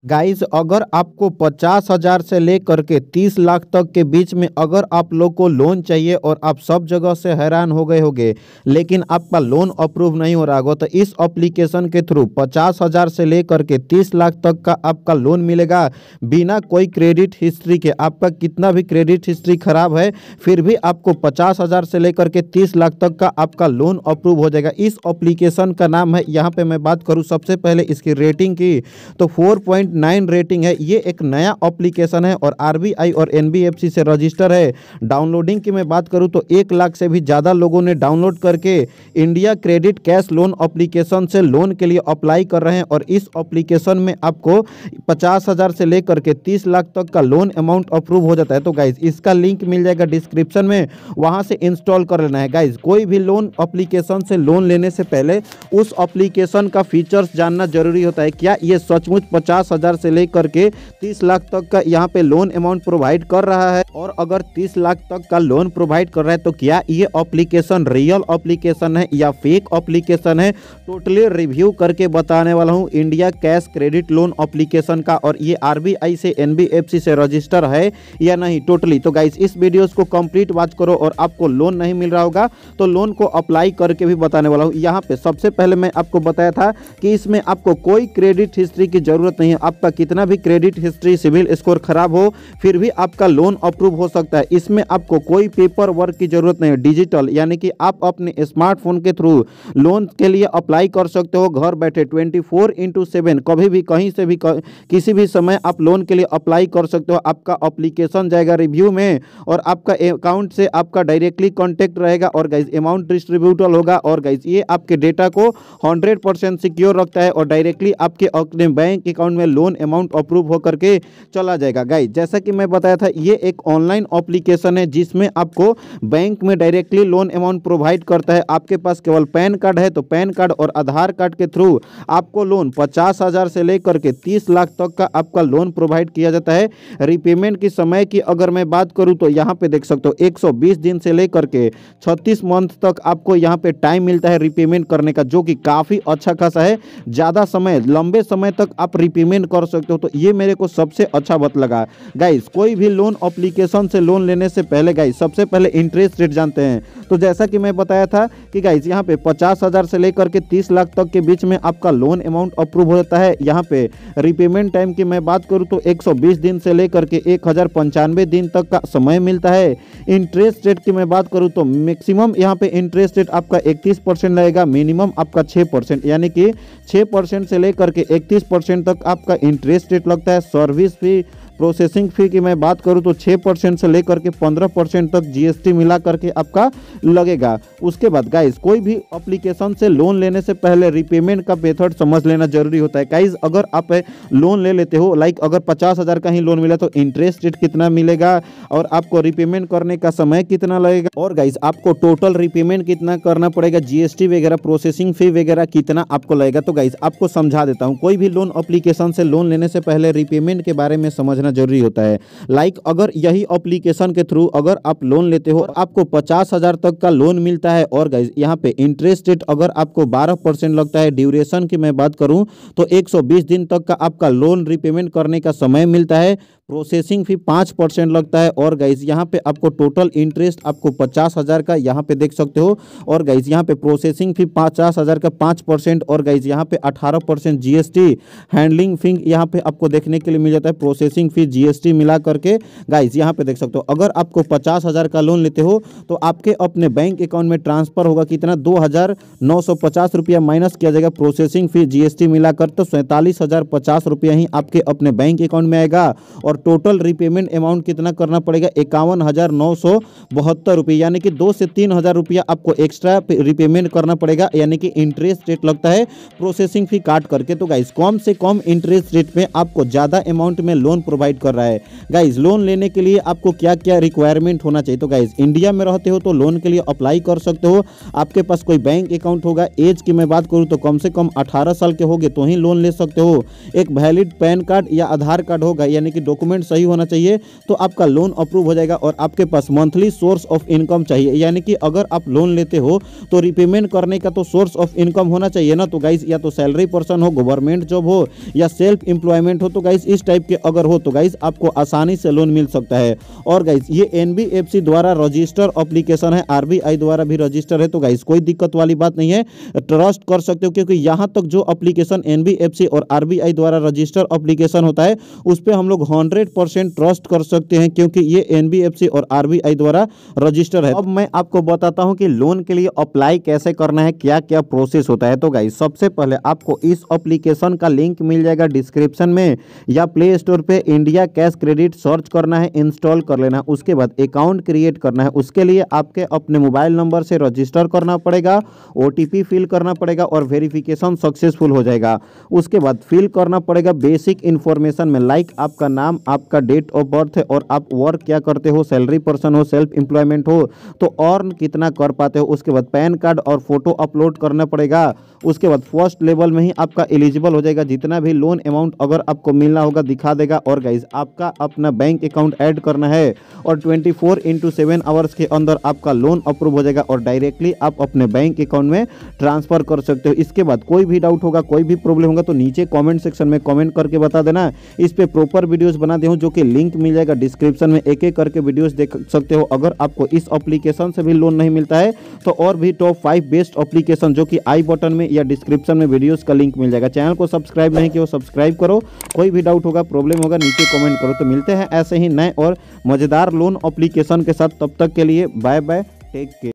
Guys, अगर आपको 50,000 से लेकर के 30 लाख तक के बीच में अगर आप लोग को लोन चाहिए और आप सब जगह से हैरान हो गए होंगे, लेकिन आपका लोन अप्रूव नहीं हो रहा होगा, तो इस एप्लीकेशन के थ्रू 50,000 से लेकर के 30 लाख तक का आपका लोन मिलेगा बिना कोई क्रेडिट हिस्ट्री के। आपका कितना भी क्रेडिट हिस्ट्री खराब है, फिर भी आपको 50,000 से लेकर के 30 लाख तक का आपका लोन अप्रूव हो जाएगा। इस एप्लीकेशन का नाम है, यहाँ पे मैं बात करूँ सबसे पहले इसकी रेटिंग की, तो 4.9 रेटिंग है। ये एक नया एप्लीकेशन है और आरबीआई और एनबीएफसी से रजिस्टर है। डाउनलोडिंग की मैं बात करूं तो 1 लाख से भी ज़्यादा लोगों ने डाउनलोड करके India credit cash loan application से लोन के लिए अप्लाई कर रहे हैं। और इस एप्लीकेशन में आपको 50,000 से लेकर के 30 लाख तक का लोन अमाउंट अप्रूव हो जाता है। तो गाइज, इसका लिंक मिल जाएगा डिस्क्रिप्शन में, वहां से इंस्टॉल कर लेना है। गाइज, कोई भी लोन एप्लीकेशन से लोन लेने से पहले उस एप्लीकेशन का फीचर्स जानना जरूरी होता है। क्या ये सचमुच 50,000 से लेकर के 30 लाख तक का यहाँ पे लोन अमाउंट प्रोवाइड कर रहा है, और अगर 30 लाख तक का लोन प्रोवाइड कर रहा है तो क्या ये एप्लीकेशन रियल एप्लीकेशन है या फेक एप्लीकेशन है, टोटली रिव्यू करके बताने वाला हूँ India cash credit loan application का। और ये आरबीआई से एनबीएफसी से रजिस्टर है या नहीं टोटली। तो गाइस, इस वीडियोस को कंप्लीट वॉच करो, और आपको लोन नहीं मिल रहा होगा तो लोन को अप्लाई करके भी बताने वाला हूँ। यहाँ पे सबसे पहले मैं आपको बताया था कि इसमें आपको कोई क्रेडिट हिस्ट्री की जरूरत नहीं है। आपका कितना भी क्रेडिट हिस्ट्री, सिविल स्कोर खराब हो, फिर भी आपका लोन अप्रूव हो सकता है। इसमें आपको कोई पेपर वर्क की जरूरत नहीं है। डिजिटल यानी कि आप अपने स्मार्टफोन के थ्रू लोन के लिए अप्लाई कर सकते हो घर बैठे 24/7, कभी भी कहीं से भी किसी भी समय आप लोन के लिए अप्लाई कर सकते हो। आपका एप्लीकेशन जाएगा रिव्यू में और आपका अकाउंट से आपका डायरेक्टली कॉन्टेक्ट रहेगा और गाइज अमाउंट डिस्ट्रीब्यूटल होगा। और गाइज, ये आपके डेटा को 100% सिक्योर रखता है और डायरेक्टली आपके अपने बैंक अकाउंट में लोन अमाउंट अप्रूव होकर के चला जाएगा। गाइज, जैसा कि मैं बताया था, ये एक ऑनलाइन एप्लीकेशन है जिसमें आपको बैंक में डायरेक्टली लोन अमाउंट प्रोवाइड करता है। आपके पास केवल पैन कार्ड है तो पैन कार्ड और आधार कार्ड के थ्रू आपको लोन 50,000 से लेकर के 30 लाख तक का आपका लोन प्रोवाइड किया जाता है। रिपेमेंट की समय की अगर मैं बात करूं तो यहाँ पे देख सकते हो 120 दिन से लेकर के 36 मंथ तक आपको यहाँ पे टाइम मिलता है रिपेमेंट करने का, जो कि काफ़ी अच्छा खासा है। ज़्यादा समय, लंबे समय तक आप रिपेमेंट कर सकते हो, तो ये मेरे को सबसे अच्छा बात लगा। गाइस, कोई भी लोन एप्लीकेशन से लोन लेने से पहले गाइस सबसे पहले इंटरेस्ट रेट जानते हैं। तो जैसा कि मैं बताया था कि गाइस यहाँ पे 50,000 से लेकर के 30 लाख तक के बीच में आपका लोन अमाउंट अप्रूव हो जाता है। यहाँ पे रिपेमेंट टाइम की मैं बात करूँ तो 120 दिन से लेकर के 1095 दिन तक का समय मिलता है। इंटरेस्ट रेट की मैं बात करूँ तो मैक्सिमम यहाँ पे इंटरेस्ट रेट आपका 31% लगेगा, मिनिमम आपका 6%, यानी कि 6% से लेकर के 31% तक आपका इंटरेस्ट रेट लगता है। सर्विस फी, प्रोसेसिंग फ़ी की मैं बात करूं तो 6% से लेकर के 15% तक जीएसटी मिला करके आपका लगेगा। उसके बाद गाइस, कोई भी एप्लीकेशन से लोन लेने से पहले रिपेमेंट का मेथड समझ लेना जरूरी होता है। गाइस, अगर आप लोन ले लेते हो, लाइक अगर 50,000 का ही लोन मिला तो इंटरेस्ट रेट कितना मिलेगा और आपको रिपेमेंट करने का समय कितना लगेगा, और गाइस आपको टोटल रिपेमेंट कितना करना पड़ेगा, जीएसटी वगैरह, प्रोसेसिंग फ़ी वगैरह कितना आपको लगेगा। तो गाइस, आपको समझा देता हूँ। कोई भी लोन एप्लीकेशन से लोन लेने से पहले रिपेमेंट के बारे में समझना जरूरी होता है। लाइक अगर यही एप्लीकेशन के थ्रू अगर आप लोन लेते हो, आपको 50,000 तक का लोन मिलता है, और गाइस यहाँ पे इंटरेस्ट रेट अगर आपको 12% लगता है। ड्यूरेशन की मैं बात करूं तो 120 दिन तक का आपका लोन रिपेमेंट करने का समय मिलता है। प्रोसेसिंग फी 5% लगता है, और गाइस यहाँ पे आपको टोटल इंटरेस्ट आपको 50,000 का यहाँ पे देख सकते हो। और गाइस यहाँ पे प्रोसेसिंग फी 50,000 का 5%, और गाइस यहाँ पे 18% जीएसटी हैंडलिंग फी यहाँ पे आपको देखने के लिए मिल जाता है। प्रोसेसिंग फी, जीएसटी मिला करके गाइस यहाँ पे देख सकते हो। अगर आपको 50,000 का लोन लेते हो तो आपके अपने बैंक अकाउंट में ट्रांसफर होगा कितना, 2,950 रुपया माइनस किया जाएगा प्रोसेसिंग फी, जीएसटी मिलाकर, तो 47,050 रुपया ही आपके अपने बैंक अकाउंट में आएगा। और टोटल रिपेमेंट अमाउंट कितना करना पड़ेगा, 51,972 रुपये, यानी कि 2 से 3,000 रुपया आपको एक्स्ट्रा रिपेमेंट करना पड़ेगा, यानी कि इंटरेस्ट रेट लगता है प्रोसेसिंग फी काट करके। तो गाइस, कम से कम इंटरेस्ट रेट में आपको ज़्यादा अमाउंट में लोन प्रोवाइड कर रहा है। गाइस, लोन लेने के लिए आपको क्या क्या रिक्वायरमेंट होना चाहिए, तो गाइस इंडिया में रहते हो तो लोन के लिए अप्लाई कर सकते हो। आपके पास कोई बैंक अकाउंट होगा। एज की मैं बात करूँ तो कम से कम 18 साल के होगे तो ही लोन ले सकते हो। एक वैलिड पैन कार्ड या आधार कार्ड होगा, यानी कि डॉक्यूमेंट सही होना चाहिए तो आपका लोन अप्रूव हो जाएगा। और आपके पास मंथली सोर्स ऑफ इनकम चाहिए, यानी कि अगर आप लोन लेते हो तो रिपेमेंट करने का तो सोर्स ऑफ इनकम होना चाहिए ना। तो गाइस या तो सैलरी पर्सन हो, गवर्नमेंट जॉब हो या सेल्फ एम्प्लॉयमेंट हो, तो गाइस इस टाइप के अगर हो तो गाइस आपको आसानी से लोन मिल सकता है। और गाइस ये एनबीएफसी द्वारा रजिस्टर एप्लीकेशन है, आरबीआई द्वारा भी रजिस्टर है, तो गाइस कोई दिक्कत वाली बात नहीं है, ट्रस्ट कर सकते हो। क्योंकि यहाँ तक जो एप्लीकेशन एनबीएफसी और आरबीआई द्वारा रजिस्टर एप्लीकेशन होता है उस पर हम लोग 100% ट्रस्ट कर सकते हैं, क्योंकि ये एनबीएफसी और आरबीआई द्वारा रजिस्टर है। अब मैं आपको बताता हूं कि लोन के लिए अप्लाई कैसे करना है, क्या क्या प्रोसेस होता है। तो गाइस सबसे पहले आपको इस एप्लीकेशन का लिंक मिल जाएगा डिस्क्रिप्शन में, या प्ले स्टोर पे इंडिया कैश क्रेडिट सर्च करना है, इंस्टॉल कर लेना है। उसके बाद अकाउंट क्रिएट करना है, उसके लिए आपके अपने मोबाइल नंबर से रजिस्टर करना पड़ेगा, ओटीपी फिल करना पड़ेगा और वेरिफिकेशन सक्सेसफुल हो जाएगा। उसके बाद फिल करना पड़ेगा बेसिक इन्फॉर्मेशन में, लाइक आपका नाम, आपका डेट ऑफ बर्थ है और आप वर्क क्या करते हो, सैलरी पर्सन हो, सेल्फ एम्प्लॉयमेंट हो तो अर्न कितना कर पाते हो। उसके बाद पैन कार्ड और फोटो अपलोड करना पड़ेगा। उसके बाद फर्स्ट लेवल में ही आपका एलिजिबल हो जाएगा, जितना भी लोन अमाउंट अगर आपको मिलना होगा दिखा देगा। और गाइज आपका अपना बैंक अकाउंट ऐड करना है और 24/7 आवर्स के अंदर आपका लोन अप्रूव हो जाएगा और डायरेक्टली आप अपने बैंक अकाउंट में ट्रांसफर कर सकते हो। इसके बाद कोई भी डाउट होगा, कोई भी प्रॉब्लम होगा तो नीचे कमेंट सेक्शन में कमेंट करके बता देना। इस पे प्रॉपर वीडियोस बना दे हूं, जो कि लिंक मिल जाएगा डिस्क्रिप्शन में, एक एक करके वीडियोस देख सकते हो। अगर आपको इस एप्लीकेशन से भी लोन नहीं मिलता है तो और भी टॉप 5 बेस्ट एप्लीकेशन जो कि आई बटन में या डिस्क्रिप्शन में वीडियोस का लिंक मिल जाएगा। चैनल को सब्सक्राइब नहीं किया हो सब्सक्राइब करो। कोई भी डाउट होगा, प्रॉब्लम होगा, नीचे कमेंट करो। तो मिलते हैं ऐसे ही नए और मजेदार लोन एप्लीकेशन के साथ, तब तक के लिए बाय बाय, टेक केयर।